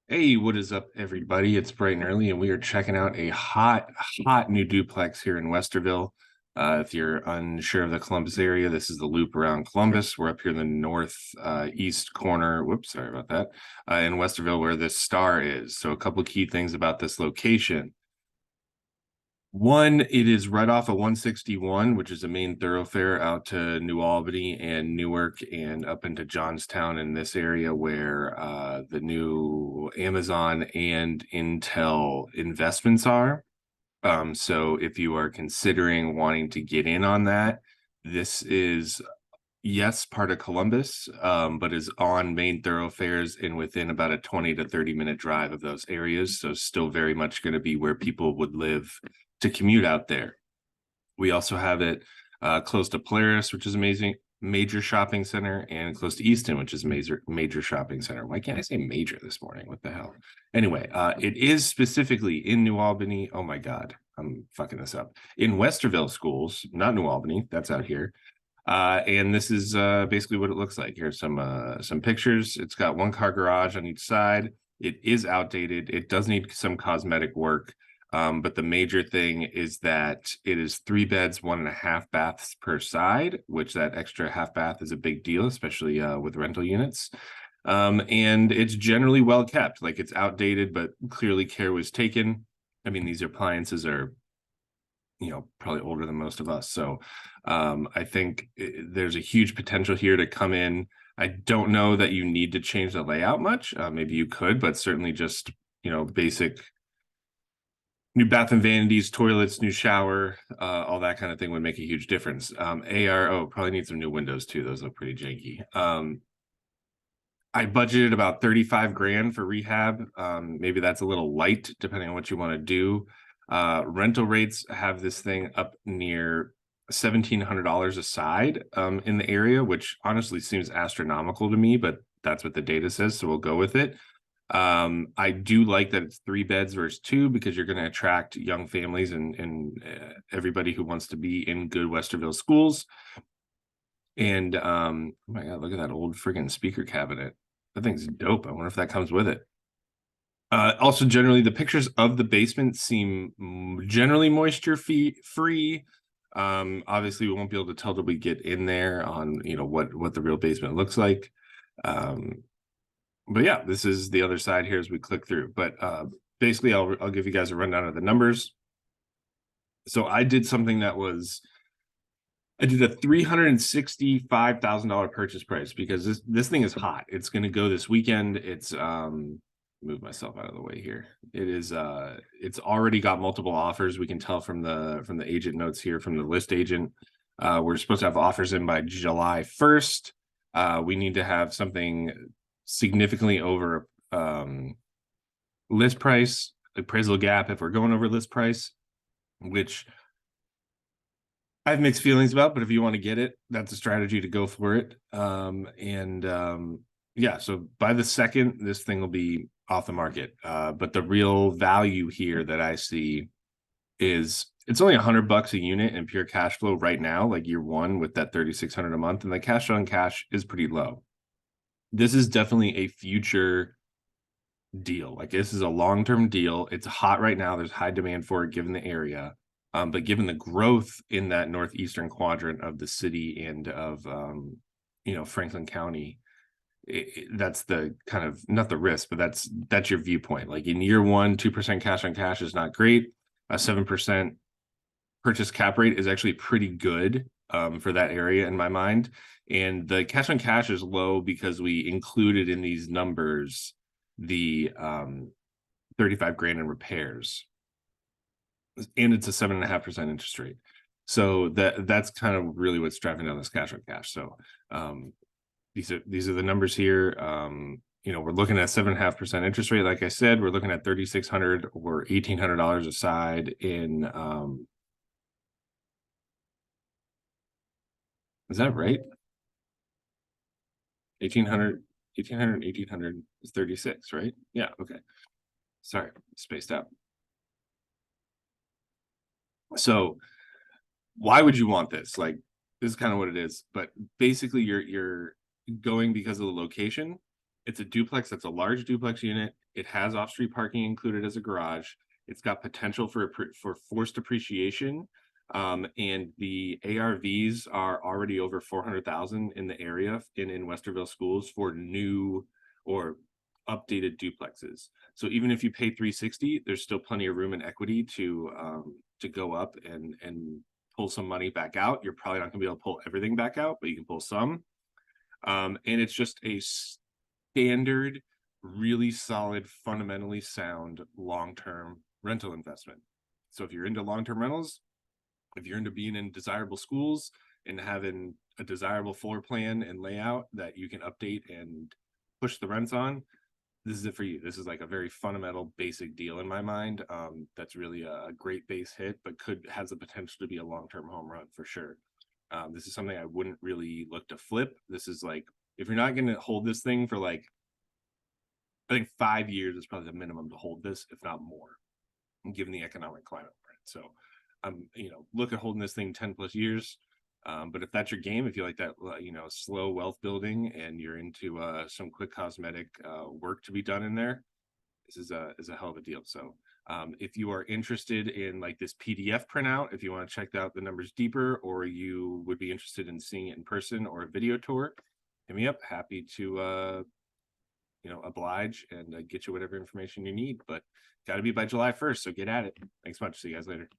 Hey, what is up, everybody? It's bright and early, and we are checking out a hot new duplex here in Westerville. If you're unsure of the Columbus area, this is the loop around Columbus. We're up here in the north east corner. Whoops, sorry about that. In Westerville, where this star is. So, a couple key things about this location. One, it is right off of 161, which is a main thoroughfare out to New Albany and Newark and up into Johnstown in this area where the new Amazon and Intel investments are. So if you are considering wanting to get in on that, this is, yes, part of Columbus, but is on main thoroughfares and within about a 20 to 30-minute drive of those areas. So still very much going to be where people would live to commute out there. We also have it close to Polaris, which is amazing, major shopping center, and close to Easton, which is major shopping center. Why can't I say major this morning? What the hell? Anyway, it is specifically in New Albany. Oh my God, I'm fucking this up. In Westerville schools, not New Albany. That's out here. And this is basically what it looks like. Here's some pictures. It's got one car garage on each side. It is outdated. It does need some cosmetic work. But the major thing is that it is 3 beds, 1.5 baths per side, which that extra half bath is a big deal, especially with rental units. And it's generally well kept. Like, it's outdated, but clearly care was taken. I mean, these appliances are, probably older than most of us. So I think there's a huge potential here to come in. I don't know that you need to change the layout much. Maybe you could, but certainly just, basic new bath and vanities, toilets, new shower, all that kind of thing would make a huge difference. Probably need some new windows too. Those look pretty janky. I budgeted about 35 grand for rehab. Maybe that's a little light depending on what you want to do. Rental rates have this thing up near $1,700 a side in the area, which honestly seems astronomical to me, but that's what the data says, so we'll go with it. I do like that it's 3 beds versus 2 because you're going to attract young families and everybody who wants to be in good Westerville schools. And oh my God, look at that old friggin' speaker cabinet. That thing's dope. I wonder if that comes with it. Also, generally, the pictures of the basement seem generally moisture free. Obviously, we won't be able to tell till we get in there on what the real basement looks like. But yeah, this is the other side here as we click through. But basically, I'll give you guys a rundown of the numbers. So I did something that was I did a $365,000 purchase price because this thing is hot. It's going to go this weekend. It's move myself out of the way here. It's already got multiple offers. We can tell from the agent notes here from the list agent. We're supposed to have offers in by July 1st. We need to have something significantly over list price, appraisal gap if we're going over list price, which I have mixed feelings about, but if you want to get it, that's a strategy to go for it. Yeah, so by the second, this thing will be off the market. But the real value here that I see is it's only $100 a unit in pure cash flow right now, like year one with that 3,600 a month, and the cash on cash is pretty low. This is definitely a future deal. Like, this is a long-term deal. It's hot right now. There's high demand for it given the area. But given the growth in that northeastern quadrant of the city and of Franklin County, that's the kind of, not the risk, but that's your viewpoint. Like, in year one, 2% cash on cash is not great. A 7% purchase cap rate is actually pretty good for that area in my mind. And the cash on cash is low because we included in these numbers the 35 grand in repairs, and it's a 7.5% interest rate. So that's kind of really what's driving down this cash on cash. So these are the numbers here. We're looking at 7.5% interest rate. Like I said, we're looking at 3,600 or $1,800 a side in is that right? 1,800 is 36, right? Yeah, okay. Sorry, spaced out. So why would you want this? Like, this is kind of what it is, but basically you're going because of the location. It's a duplex. That's a large duplex unit. It has off-street parking included as a garage. It's got potential for forced appreciation. And the ARVs are already over 400,000 in the area in Westerville schools for new or updated duplexes. So even if you pay 360, there's still plenty of room and equity to go up and pull some money back out. You're probably not gonna be able to pull everything back out, but you can pull some. And it's just a standard, really solid, fundamentally sound long-term rental investment. So if you're into long-term rentals, if you're into being in desirable schools and having a desirable floor plan and layout that you can update and push the rents on, this is it for you. This is like a very fundamental, basic deal in my mind. That's really a great base hit, but has the potential to be a long-term home run for sure. This is something I wouldn't really look to flip. This is like, if you're not going to hold this thing for like, I think 5 years is probably the minimum to hold this, if not more, given the economic climate we're in. So I'm, look at holding this thing 10 plus years. But if that's your game, if you like that, slow wealth building and you're into some quick cosmetic work to be done in there, this is a hell of a deal. So if you are interested in like this PDF printout, if you want to check out the numbers deeper, or you would be interested in seeing it in person or a video tour, hit me up. Happy to oblige and get you whatever information you need, but got to be by July 1st. So get at it. Thanks much. See you guys later.